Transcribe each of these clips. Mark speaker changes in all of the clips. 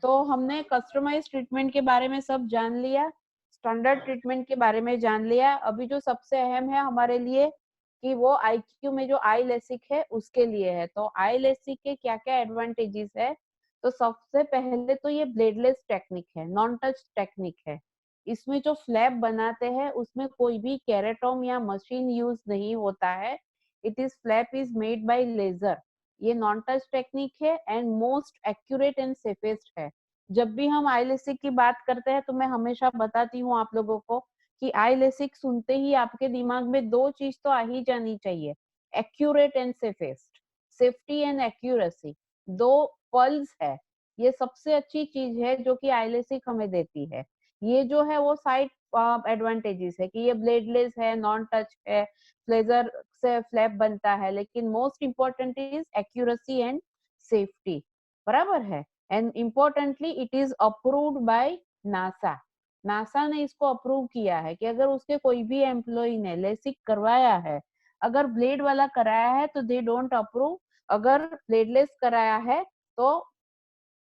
Speaker 1: तो हमने customise treatment के बारे में सब जान लिया, स्टैंडर्ड ट्रीटमेंट के बारे में जान लिया। अभी जो सबसे अहम है हमारे लिए कि वो आईक्यू में जो आई लेसिक है उसके लिए है। तो आई लेसिक के क्या क्या एडवांटेजेस है? तो सबसे पहले तो ये ब्लेडलेस टेक्निक है, नॉन टच टेक्निक है। इसमें जो फ्लैप बनाते हैं उसमें कोई भी केराटोम या मशीन यूज नहीं होता है। It is flap is made by laser. ये नॉन टच टेक्निक है and most accurate and safest है। जब भी हम आई लेसिक की बात करते हैं तो मैं हमेशा बताती हूँ आप लोगों को कि आई लेसिक सुनते ही आपके दिमाग में दो चीज तो आ ही जानी चाहिए, accurate and safest, safety and accuracy. दो पल्स है, ये सबसे अच्छी चीज है जो कि आई लेसिक हमें देती है। ये जो है वो साइड एडवांटेजेस है कि ये ब्लेडलेस है, नॉन टच है, लेजर से फ्लैप बनता है, लेकिन most important is accuracy and safety, बराबर है। And importantly it is approved by NASA. NASA ने इसको अप्रूव किया है कि अगर उसके कोई भी एम्प्लॉय ने लेसिक करवाया है, अगर ब्लेड वाला कराया है तो दे डोंट अप्रूव, अगर ब्लेडलेस कराया है तो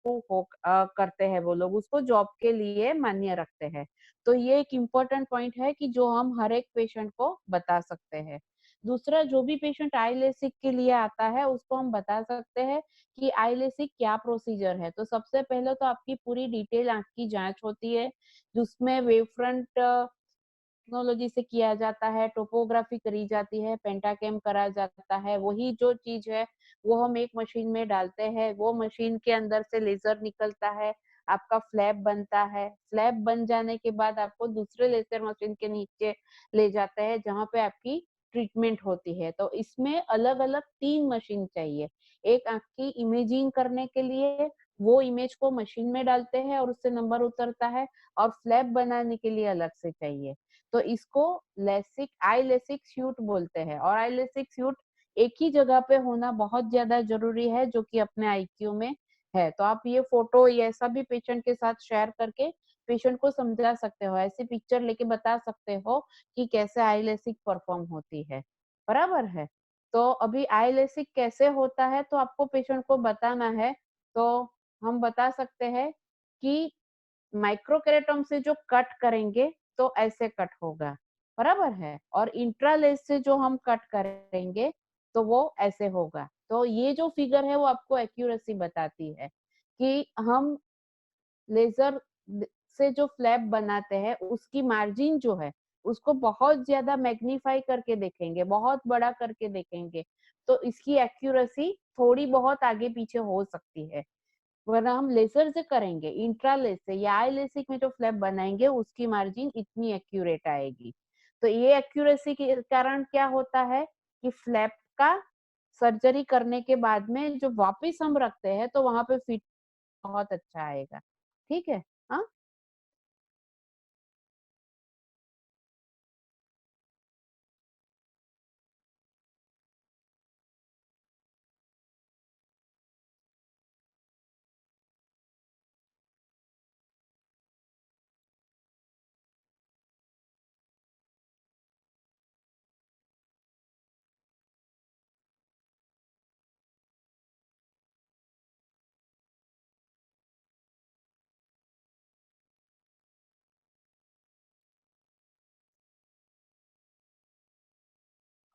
Speaker 1: करते हैं, वो लोग उसको जॉब के लिए मान्य रखते हैं। तो ये एक इम्पोर्टेंट पॉइंट है कि जो हम हर एक पेशेंट को बता सकते हैं। दूसरा, जो भी पेशेंट आई लेसिक के लिए आता है उसको हम बता सकते हैं कि आई लेसिक क्या प्रोसीजर है। तो सबसे पहले तो आपकी पूरी डिटेल आंख की जांच होती है, जिसमें वेव फ्रंट टेक्नोलॉजी से किया जाता है, टोपोग्राफी करी जाती है, पेंटाकेम करा जाता है। वही जो चीज है वो हम एक मशीन में डालते हैं, वो मशीन के अंदर से लेजर निकलता है, आपका फ्लैप बनता है। फ्लैप बन जाने के बाद आपको दूसरे लेजर मशीन के नीचे ले जाते हैं जहाँ पे आपकी ट्रीटमेंट होती है। तो इसमें अलग अलग 3 मशीन चाहिए। एक आंख की इमेजिंग करने के लिए, वो इमेज को मशीन में डालते हैं और उससे नंबर उतरता है, और फ्लैप बनाने के लिए अलग से चाहिए। तो इसको लेसिक, आई लेसिक सूट बोलते हैं। और आई लेसिक सूट एक ही जगह पे होना बहुत ज्यादा जरूरी है, जो कि अपने आईक्यू में है। तो आप ये फोटो ये ऐसा भी पेशेंट के साथ शेयर करके पेशेंट को समझा सकते हो, ऐसी पिक्चर लेके बता सकते हो कि कैसे आई लेसिक परफॉर्म होती है, बराबर है। तो अभी आई लेसिक कैसे होता है तो आपको पेशेंट को बताना है। तो हम बता सकते हैं कि माइक्रोकेरेटोम से जो कट करेंगे तो ऐसे कट होगा, बराबर है। और इंट्रालेस से जो हम कट करेंगे तो वो ऐसे होगा। तो ये जो फिगर है वो आपको एक्यूरेसी बताती है कि हम लेजर से जो फ्लैप बनाते हैं उसकी मार्जिन जो है उसको बहुत ज्यादा मैग्नीफाई करके देखेंगे, बहुत बड़ा करके देखेंगे, तो इसकी एक्यूरेसी थोड़ी बहुत आगे पीछे हो सकती है। वरना हम लेजर से करेंगे, इंट्रालेस से या आई लेसिक में जो फ्लैप बनाएंगे उसकी मार्जिन इतनी एक्यूरेट आएगी। तो ये एक्यूरेसी के कारण क्या होता है कि फ्लैप का सर्जरी करने के बाद में जो वापस हम रखते हैं तो वहां पे फिट बहुत अच्छा आएगा। ठीक है। हाँ,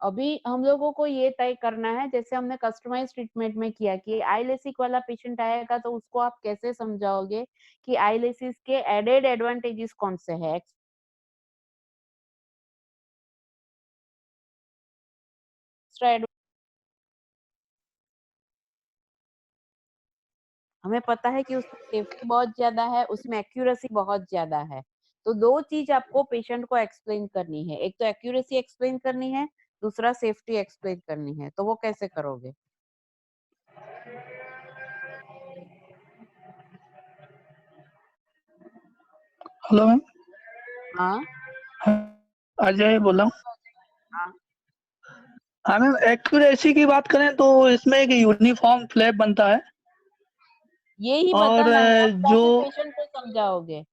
Speaker 1: अभी हम लोगों को ये तय करना है, जैसे हमने कस्टमाइज ट्रीटमेंट में किया कि आई लेसिक वाला पेशेंट आएगा तो उसको आप कैसे समझाओगे कि आई लेसिस के एडेड एडवांटेजेस कौन से है, एक्स्ट्रा। हमें पता है कि उसमें सेफ्टी बहुत ज्यादा है, उसमें एक्यूरेसी बहुत ज्यादा है। तो दो चीज आपको पेशेंट को एक्सप्लेन करनी है, एक तो एक्यूरेसी एक्सप्लेन करनी है, दूसरा सेफ्टी एक्सप्लेन करनी है। तो वो कैसे करोगे?
Speaker 2: Hello ma'am.
Speaker 1: हाँ,
Speaker 2: अजय बोल रहा हूँ।
Speaker 1: हाँ,
Speaker 2: हाँ मैम, एक्यूरेसी की बात करें तो इसमें एक यूनिफॉर्म फ्लैप बनता है।
Speaker 1: ये ही
Speaker 2: और
Speaker 1: बताना है, अब
Speaker 2: जो
Speaker 1: कैसे पेशेंट को समझाओगे?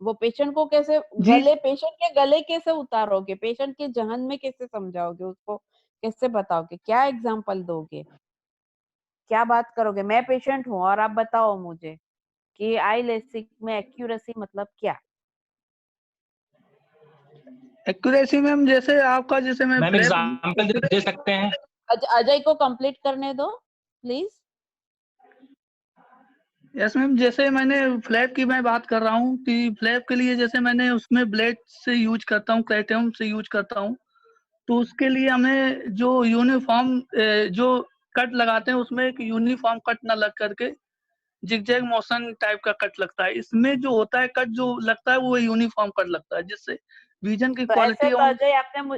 Speaker 1: वो पेशेंट को कैसे
Speaker 2: जी
Speaker 1: पेशेंट के गले कैसे उतारोगे, पेशेंट के जहन में कैसे समझाओगे उसको, कैसे बताओगे, क्या एग्जाम्पल दोगे, क्या बात करोगे? मैं पेशेंट हूँ और आप बताओ मुझे कि आई लेसिक में एक्यूरेसी मतलब क्या?
Speaker 2: एक्यूरेसी मैम, जैसे आपका, जैसे मैं
Speaker 3: मैम
Speaker 2: फ्लैप
Speaker 3: एग्जाम्पल दे सकते हैं?
Speaker 1: अजय को कंप्लीट करने दो प्लीज।
Speaker 2: यस मैम, जैसे मैंने फ्लैप की मैं बात कर रहा हूँ कि फ्लैप के लिए जैसे मैंने उसमें ब्लेड से यूज करता हूँ, क्राइटेरियम से यूज करता हूँ। तो उसके लिए हमें जो यूनिफॉर्म जो कट लगाते हैं उसमें एक यूनिफॉर्म कट ना लग करके जिगजैग मोशन टाइप का कट लगता है। इसमें जो होता है कट जो लगता है वो यूनिफॉर्म कट लगता है, जिससे विजन की
Speaker 1: तो ऐसे
Speaker 2: क्वालिटी
Speaker 1: तो
Speaker 2: और
Speaker 1: अजय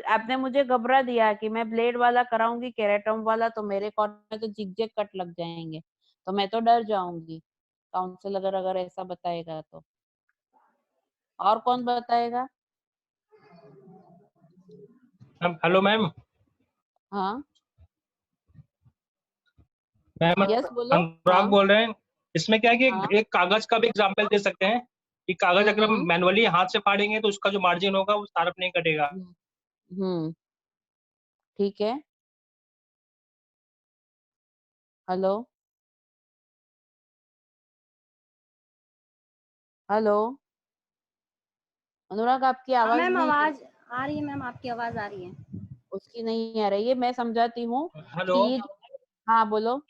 Speaker 1: आपने मुझे घबरा दिया कि मैं ब्लेड वाला कराऊंगी केराटोम वाला, तो मेरे कॉर्नर में तो जिगजैग कट लग जाएंगे, तो मैं तो डर जाऊंगी काउंसलर अगर ऐसा बताएगा तो। और कौन बताएगा?
Speaker 3: Ma'am hello ma'am.
Speaker 1: हाँ
Speaker 3: मैम
Speaker 1: यस बोलो।
Speaker 3: अनुराग
Speaker 1: हाँ
Speaker 3: बोल रहे हैं। इसमें क्या है कि
Speaker 1: हाँ।
Speaker 3: एक कागज का भी एग्जाम्पल दे सकते हैं कि कागज अगर हम
Speaker 1: हम्म
Speaker 3: मैनुअली हाथ से फाड़ेंगे तो उसका जो मार्जिन होगा वो शार्प नहीं कटेगा।
Speaker 1: हम्म हम्म, ठीक है। हेलो हेलो अनुराग, आपकी
Speaker 4: हाँ
Speaker 1: आवाज
Speaker 4: मैम,
Speaker 1: नहीं
Speaker 4: आवाज आ रही है मैम, आपकी आवाज आ रही है।
Speaker 1: उसकी नहीं आ रही है, मैं समझाती हूँ
Speaker 3: हेलो।
Speaker 1: कि ये हाँ बोलो।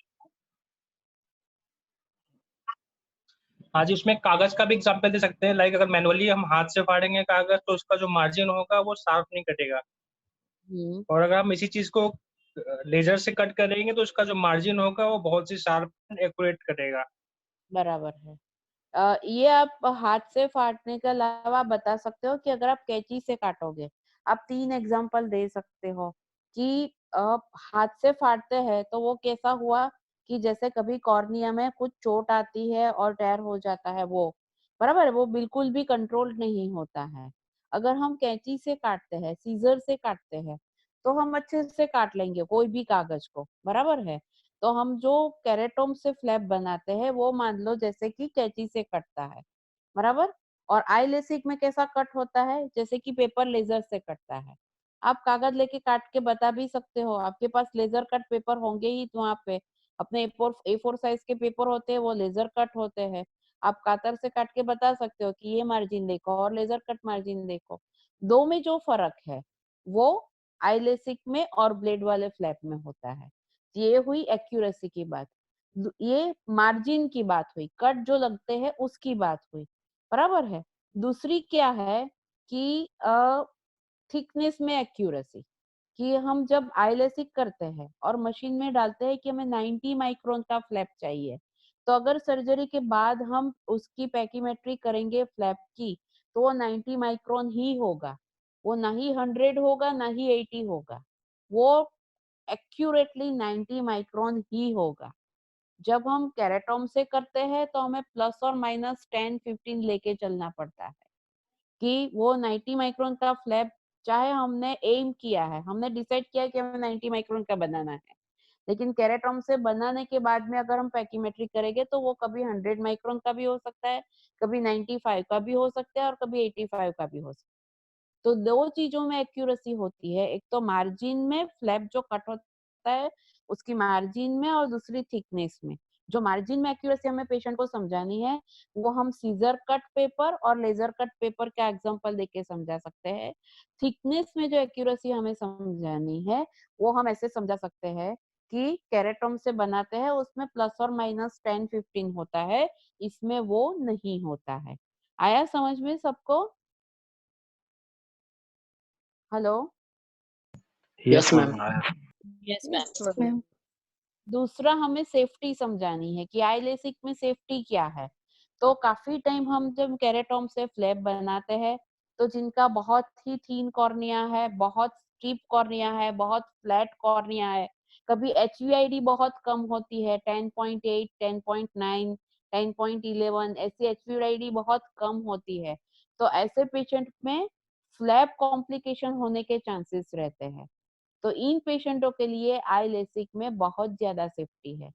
Speaker 3: हाँ जी, उसमें कागज का भी एग्जाम्पल दे सकते हैं। लाइक अगर मैनुअली हम हाथ से फाड़ेंगे कागज तो उसका जो मार्जिन होगा वो शार्प नहीं कटेगा।
Speaker 1: हम्म,
Speaker 3: और अगर हम इसी चीज को लेजर से कट करेंगे तो उसका जो मार्जिन होगा वो बहुत ही शार्प एक्यूरेट कटेगा।
Speaker 1: बराबर है। ये आप हाथ से फाड़ने के अलावा बता सकते हो कि अगर आप कैंची से काटोगे, आप 3 एग्जांपल दे सकते हो कि हाथ से फाड़ते हैं तो वो कैसा हुआ कि जैसे कभी कॉर्निया में कुछ चोट आती है और टेयर हो जाता है, वो बराबर है, वो बिल्कुल भी कंट्रोल नहीं होता है। अगर हम कैंची से काटते हैं, सीजर से काटते हैं, तो हम अच्छे से काट लेंगे कोई भी कागज को, बराबर है। तो हम जो केराटोम से फ्लैप बनाते हैं वो मान लो जैसे कि कैंची से कटता है, बराबर। और आई लेसिक में कैसा कट होता है, जैसे कि पेपर लेजर से कटता है। आप कागज लेके काट के बता भी सकते हो, आपके पास लेजर कट पेपर होंगे ही तो वहां पे अपने A4 साइज के पेपर होते हैं, वो लेजर कट होते हैं। आप कातर से काट के बता सकते हो कि ये मार्जिन देखो और लेजर कट मार्जिन देखो। दो में जो फर्क है वो आई लेसिक में और ब्लेड वाले फ्लैप में होता है। ये हुई एक्यूरेसी की बात। ये मार्जिन की बात हुई, कट जो लगते हैं उसकी बात हुई, बराबर है। दूसरी क्या है कि थिकनेस में एक्यूरेसी, कि हम जब आईलेसिक करते हैं और मशीन में डालते हैं कि हमें 90 माइक्रोन का फ्लैप चाहिए, तो अगर सर्जरी के बाद हम उसकी पैकीमेट्री करेंगे फ्लैप की, तो वो 90 माइक्रोन ही होगा, वो ना ही 100 होगा ना ही 80 होगा, वो एक्यूरेटली 90 माइक्रोन ही होगा। जब हम केराटोम से करते हैं तो हमें प्लस और माइनस 10-15 लेके चलना पड़ता है कि वो 90 माइक्रोन का फ्लैप, चाहे हमने एम किया है, हमने डिसाइड किया है कि हमें 90 माइक्रोन का बनाना है, लेकिन केराटोम से बनाने के बाद में अगर हम पैकीमेट्री करेंगे तो वो कभी 100 माइक्रोन का भी हो सकता है, कभी 95 का भी हो सकता है और कभी 85 का भी हो सकता है। तो दो चीजों में एक्यूरेसी होती है, एक तो मार्जिन में फ्लैप जो कट होता है उसकी मार्जिन में, और दूसरी थिकनेस में। जो मार्जिन में एक्यूरेसी हमें पेशेंट को समझानी है वो हम सीजर कट पेपर और लेजर कट पेपर का एग्जांपल देके समझा सकते हैं। थिकनेस में जो एक्यूरेसी हमें समझानी है वो हम ऐसे समझा सकते हैं कि केराटोम से बनाते हैं उसमें प्लस और माइनस 10-15 होता है, इसमें वो नहीं होता है। आया समझ में सबको? Hello
Speaker 5: yes ma'am.
Speaker 4: Yes
Speaker 6: yes
Speaker 4: ma'am.
Speaker 6: Ma'am.
Speaker 1: दूसरा हमें सेफ्टी समझानी है कि आईलेसिक में सेफ्टी क्या है। तो काफी टाइम हम जब केराटोम से फ्लैप बनाते हैं तो जिनका बहुत ही थीन कॉर्निया है, बहुत स्ट्रिप कॉर्निया है, बहुत फ्लैट कॉर्निया है, कभी एचवीआईडी बहुत कम होती है, 10.8, 10.9, 10.11, ऐसी एचवीआईडी बहुत कम होती है, तो ऐसे पेशेंट में फ्लैप कॉम्प्लिकेशन होने के चांसेस रहते हैं। तो इन पेशेंटों के लिए आई लेसिक में बहुत ज्यादा सेफ्टी है।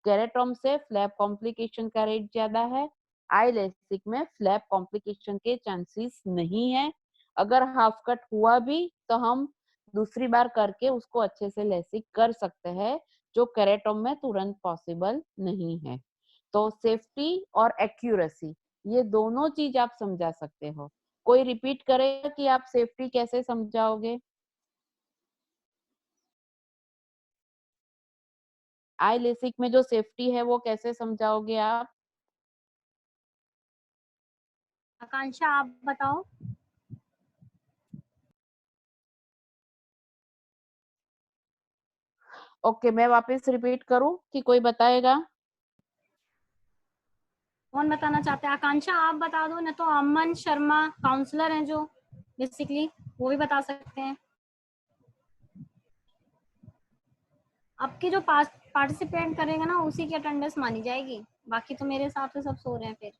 Speaker 1: केराटोम से फ्लैप कॉम्प्लिकेशन का रेट ज्यादा है, आई लेसिक में फ्लैप कॉम्प्लिकेशन के चांसेस नहीं है। अगर हाफ कट हुआ भी तो हम दूसरी बार करके उसको अच्छे से लेसिक कर सकते हैं, जो केराटोम में तुरंत पॉसिबल नहीं है। तो सेफ्टी और एक्यूरेसी, ये दोनों चीज आप समझा सकते हो। कोई रिपीट करेगा कि आप सेफ्टी कैसे समझाओगे? आई लेसिक में जो सेफ्टी है वो कैसे समझाओगे आप?
Speaker 4: आकांक्षा आप बताओ।
Speaker 1: ओके, मैं वापस रिपीट करूं कि कोई बताएगा?
Speaker 4: कौन बताना चाहते हैं? आकांक्षा आप बता दो, ना तो अमन शर्मा काउंसलर हैं जो बेसिकली, वो भी बता सकते हैं। आपके जो पार्टिसिपेंट करेगा ना उसी की अटेंडेंस मानी जाएगी, बाकी तो मेरे हिसाब से सब सो रहे हैं फिर।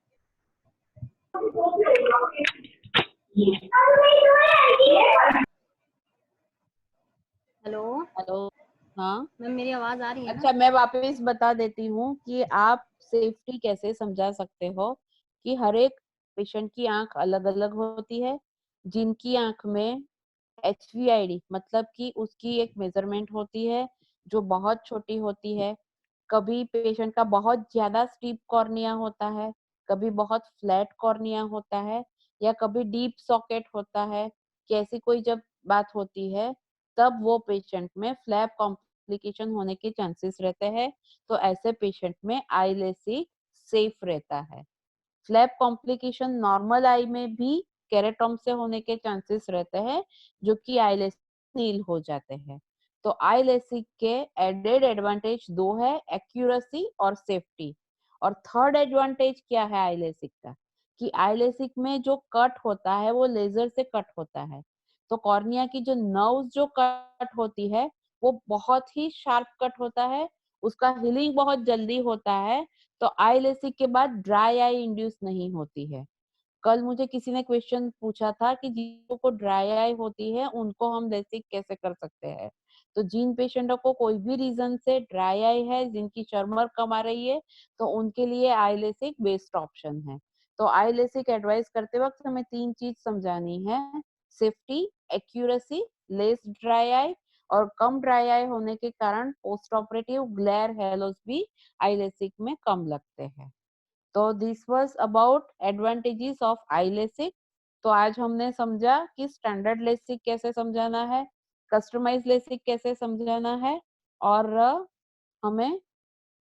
Speaker 4: हेलो
Speaker 1: हेलो, हाँ।
Speaker 4: मैम, मेरी आवाज आ रही है ना?
Speaker 1: अच्छा, मैं वापस बता देती हूँ कि आप सेफ्टी कैसे समझा सकते हो कि हर एक पेशेंट की आंख अलग अलग होती है। जिनकी आंख में HVID मतलब कि उसकी एक मेजरमेंट होती है जो बहुत छोटी होती है। कभी पेशेंट का बहुत ज्यादा स्टीप कॉर्निया होता है, कभी बहुत फ्लैट कॉर्निया होता है, या कभी डीप सॉकेट होता है। कि ऐसी कोई जब बात होती है तब वो पेशेंट में फ्लैप कॉम्प्लिकेशन होने के चांसेस रहते हैं। तो ऐसे पेशेंट में आई लेसिक सेफ रहता है। फ्लैप कॉम्प्लिकेशन नॉर्मल आई में भी केराटॉम से होने के चांसेस रहते हैं, जो कि आई लेसिक नील हो जाते हैं। तो आई लेसिक के एडेड एडवांटेज दो है, एक्यूरेसी और सेफ्टी। और थर्ड एडवांटेज क्या है आई लेसिक का, कि आई लेसिक में जो कट होता है वो लेजर से कट होता है। तो कॉर्निया की जो नर्व जो कट होती है वो बहुत ही शार्प कट होता है, उसका हीलिंग बहुत जल्दी होता है। तो आई लेसिक के बाद ड्राई आई इंड्यूस नहीं होती है। कल मुझे किसी ने क्वेश्चन पूछा था कि जिनको को ड्राई आई होती है उनको हम लेसिक कैसे कर सकते हैं। तो जिन पेशेंटों को कोई भी रीजन से ड्राई आई है, जिनकी चर्मर कम आ रही है, तो उनके लिए आई लेसिक बेस्ट ऑप्शन है। तो आई लेसिक एडवाइस करते वक्त हमें 3 चीज समझानी है: safety, accuracy, less dry eye. और कम ड्राई आई होने के कारण पोस्ट ऑपरेटिव ग्लेयर हेलोस भी आई लेसिक में कम लगते हैं। तो this was about advantages of I LASIK. तो आज हमने समझा कि स्टैंडर्ड लेसिक कैसे समझाना है, कस्टमाइज लेसिक कैसे समझाना है, और हमें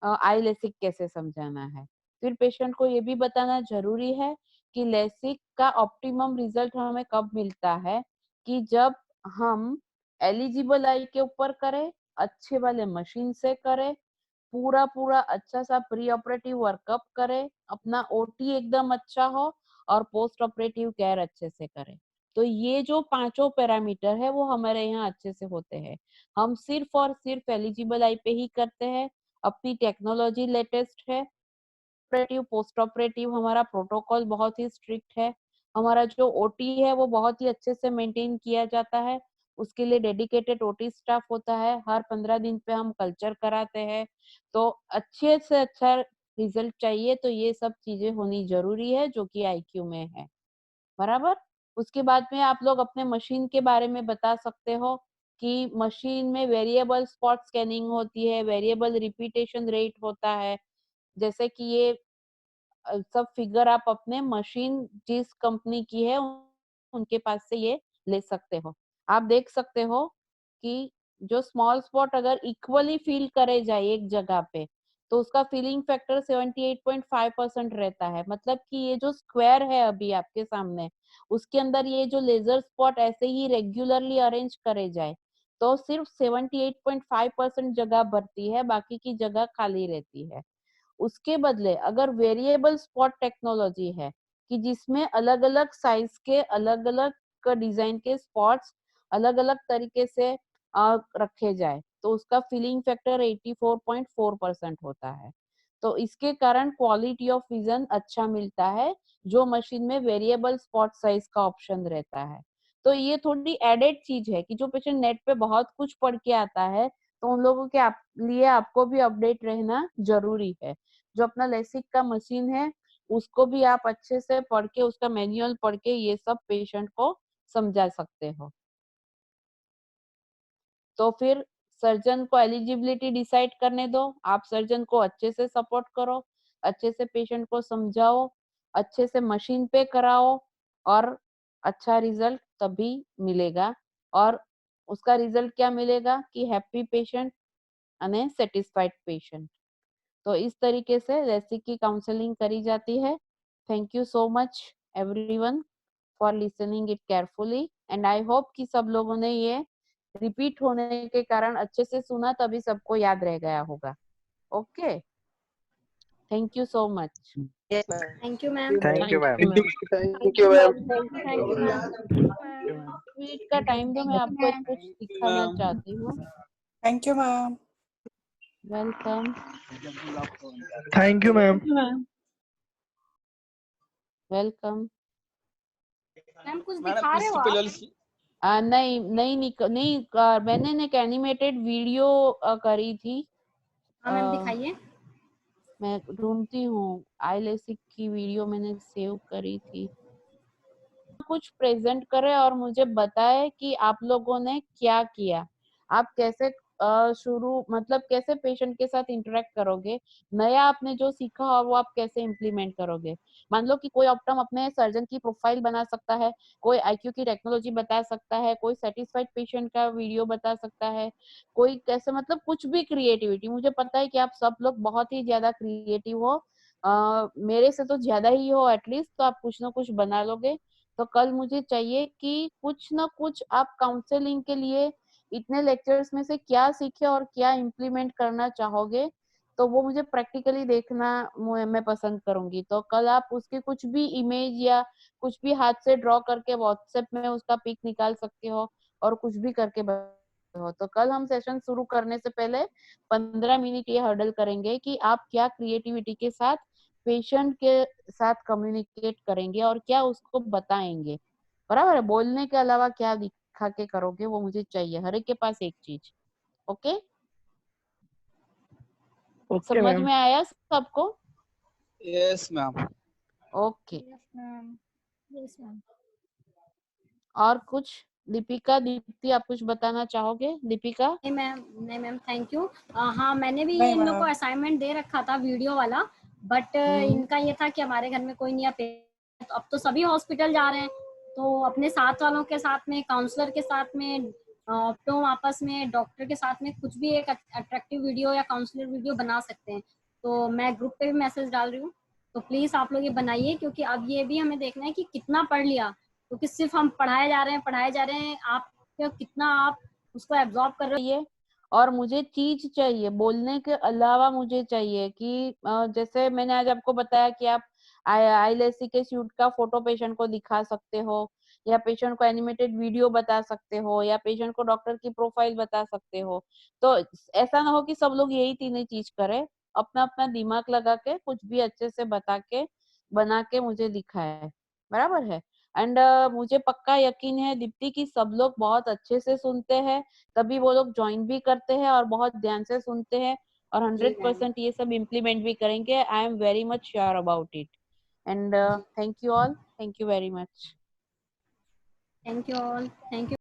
Speaker 1: आई लेसिक कैसे समझाना है। फिर पेशेंट को ये भी बताना जरूरी है कि लेसिक का ऑप्टिमम रिजल्ट हमें कब मिलता है, कि जब हम एलिजिबल आई के ऊपर करें, अच्छे वाले मशीन से करें, पूरा पूरा अच्छा सा प्री ऑपरेटिव वर्कअप करे, अपना ओटी एकदम अच्छा हो, और पोस्ट ऑपरेटिव केयर अच्छे से करे। तो ये जो पांचों पैरामीटर है वो हमारे यहाँ अच्छे से होते हैं। हम सिर्फ और सिर्फ एलिजिबल आई पे ही करते हैं। अपनी टेक्नोलॉजी लेटेस्ट है। ऑपरेटिव पोस्ट ऑपरेटिव हमारा प्रोटोकॉल बहुत ही स्ट्रिक्ट है। हमारा जो ओटी है वो बहुत ही अच्छे से मेंटेन किया जाता है। उसके लिए डेडिकेटेड ओटी स्टाफ होता है। हर 15 दिन पे हम कल्चर कराते हैं। तो अच्छे से अच्छा रिजल्ट चाहिए तो ये सब चीजें होनी जरूरी है, जो कि आईक्यू में है। बराबर। उसके बाद में आप लोग अपने मशीन के बारे में बता सकते हो कि मशीन में वेरिएबल स्पॉट स्कैनिंग होती है, वेरिएबल रिपीटेशन रेट होता है। जैसे कि ये सब फिगर आप अपने मशीन जिस कंपनी की है उनके पास से ये ले सकते हो। आप देख सकते हो कि जो स्मॉल स्पॉट अगर इक्वली फिल करे जाए एक जगह पे, तो उसका फिलिंग फैक्टर 78.5% रहता है। मतलब कि ये जो स्क्वायर है अभी आपके सामने, उसके अंदर ये जो लेजर स्पॉट ऐसे ही रेगुलरली अरेंज करे जाए तो सिर्फ 78.5% जगह भरती है, बाकी की जगह खाली रहती है। उसके बदले अगर वेरिएबल स्पॉट टेक्नोलॉजी है, कि जिसमें अलग अलग साइज के अलग अलग डिजाइन के स्पॉट्स अलग अलग तरीके से रखे जाए, तो उसका फिलिंग फैक्टर 84.4% होता है। तो इसके कारण क्वालिटी ऑफ विजन अच्छा मिलता है, जो मशीन में वेरिएबल स्पॉट साइज का ऑप्शन रहता है। तो ये थोड़ी एडेड चीज है कि जो पेशेंट नेट पे बहुत कुछ पढ़ के आता है, तो उन लोगों के लिए आपको भी अपडेट रहना जरूरी है। जो अपना लेसिक का मशीन है उसको भी आप अच्छे से पढ़ के, उसका मैनुअल पढ़ के ये सब पेशेंट को समझा सकते हो। तो फिर सर्जन को एलिजिबिलिटी डिसाइड करने दो, आप सर्जन को अच्छे से सपोर्ट करो, अच्छे से पेशेंट को समझाओ, अच्छे से मशीन पे कराओ, और अच्छा रिजल्ट तभी मिलेगा। और उसका रिजल्ट क्या मिलेगा कि हैप्पी पेशेंट અને સેટિસ્ફાઈડ પેશન્ટ। तो इस तरीके से LASIK की काउंसलिंग करी जाती है। Thank you so much everyone for listening it carefully, and I hope कि सब लोगों ने ये रिपीट होने के कारण अच्छे से सुना, तभी सबको याद रह गया होगा। Okay, thank you so much.
Speaker 5: Yes, ma'am.
Speaker 4: Thank you ma'am.
Speaker 5: Thank you, ma'am.
Speaker 6: Thank you, ma'am.
Speaker 4: Thank you ma'am.
Speaker 1: Minute का टाइम दो, मैं आपको कुछ दिखाना चाहती हूँ।
Speaker 6: Thank you, ma'am.
Speaker 1: Welcome
Speaker 2: Thank you, ma'am.
Speaker 1: Welcome.
Speaker 4: Ma'am कुछ दिखा रहे हो आप?
Speaker 1: नहीं, मैंने एक एनिमेटेड वीडियो करी थी।
Speaker 4: हाँ मैम दिखाइए।
Speaker 1: मैं ढूंढती हूँ, LASIK की वीडियो मैंने सेव करी थी। कुछ प्रेजेंट करे और मुझे बताए कि आप लोगों ने क्या किया, आप कैसे मतलब कैसे पेशेंट के साथ इंटरेक्ट करोगे, नया आपने जो सीखा और वो आप कैसे इम्प्लीमेंट करोगे। मान लो कि कोई ऑप्टम अपने सर्जन की प्रोफाइल बना सकता है, कोई IQ की टेक्नोलॉजी बता सकता है, कोई सेटिस्फाइड पेशेंट का वीडियो बता सकता है, कोई कैसे, मतलब कुछ भी क्रिएटिविटी। मुझे पता है कि आप सब लोग बहुत ही ज्यादा क्रिएटिव हो, मेरे से तो ज्यादा ही हो एटलीस्ट, तो आप कुछ ना कुछ बना लोगे। तो कल मुझे चाहिए कि कुछ ना कुछ आप काउंसलिंग के लिए इतने लेक्चर्स में से क्या सीखे और क्या इम्प्लीमेंट करना चाहोगे, तो वो मुझे प्रैक्टिकली देखना मैं पसंद करूंगी। तो कल आप उसके कुछ भी इमेज या कुछ भी हाथ से ड्रॉ करके व्हाट्सएप में उसका पिक निकाल सकते हो और कुछ भी करके हो। तो कल हम सेशन शुरू करने से पहले 15 मिनट ये हर्डल करेंगे कि आप क्या क्रिएटिविटी के साथ पेशेंट के साथ कम्युनिकेट करेंगे और क्या उसको बताएंगे। बराबर है, बोलने के अलावा क्या दिखा के करोगे वो मुझे चाहिए, हर एक के पास एक चीज। ओके,
Speaker 2: Okay,
Speaker 1: समझ
Speaker 2: ma'am.
Speaker 1: में आया सबको?
Speaker 6: Yes, ma'am.
Speaker 1: Okay,
Speaker 4: yes ma'am.
Speaker 1: और कुछ? दीपिका, दीप्ति, आप कुछ बताना चाहोगे? दीपिका?
Speaker 4: नहीं मैम थैंक यू। हाँ मैंने भी
Speaker 6: नहीं,
Speaker 4: इन लोग को
Speaker 6: मैम।
Speaker 4: असाइनमेंट दे रखा था वीडियो वाला, बट इनका ये था कि हमारे घर में कोई नहीं है, तो अब तो सभी हॉस्पिटल जा रहे हैं, तो अपने साथ वालों के साथ में, काउंसलर के साथ में, ऑप्टोम आपस में, डॉक्टर के साथ में कुछ भी एक अट्रैक्टिव वीडियो या काउंसलर वीडियो बना सकते हैं। तो मैं ग्रुप पे भी मैसेज डाल रही हूँ, तो प्लीज आप लोग ये बनाइए, क्योंकि अब ये भी हमें देखना है कि कितना पढ़ लिया, क्योंकि सिर्फ हम पढ़ाए जा रहे हैं, आप कितना आप उसको एब्जॉर्ब कर रहे
Speaker 1: चाहिए। और मुझे चीज चाहिए, बोलने के अलावा मुझे चाहिए कि जैसे मैंने आज आपको बताया कि आप LASIK के सूट का फोटो पेशेंट को दिखा सकते हो, या पेशेंट को एनिमेटेड वीडियो बता सकते हो, या पेशेंट को डॉक्टर की प्रोफाइल बता सकते हो। तो ऐसा ना हो कि सब लोग यही तीनों चीज करें, अपना अपना दिमाग लगा के कुछ भी अच्छे से बता के बना के मुझे दिखाए। बराबर है। एंड मुझे पक्का यकीन है दीप्ति की सब लोग बहुत अच्छे से सुनते हैं, तभी वो लोग ज्वाइन भी करते हैं और बहुत ध्यान से सुनते हैं और 100% ये सब इम्प्लीमेंट भी करेंगे। I am very much sure about it. And thank you all, thank you very much.
Speaker 4: Thank you all, thank you.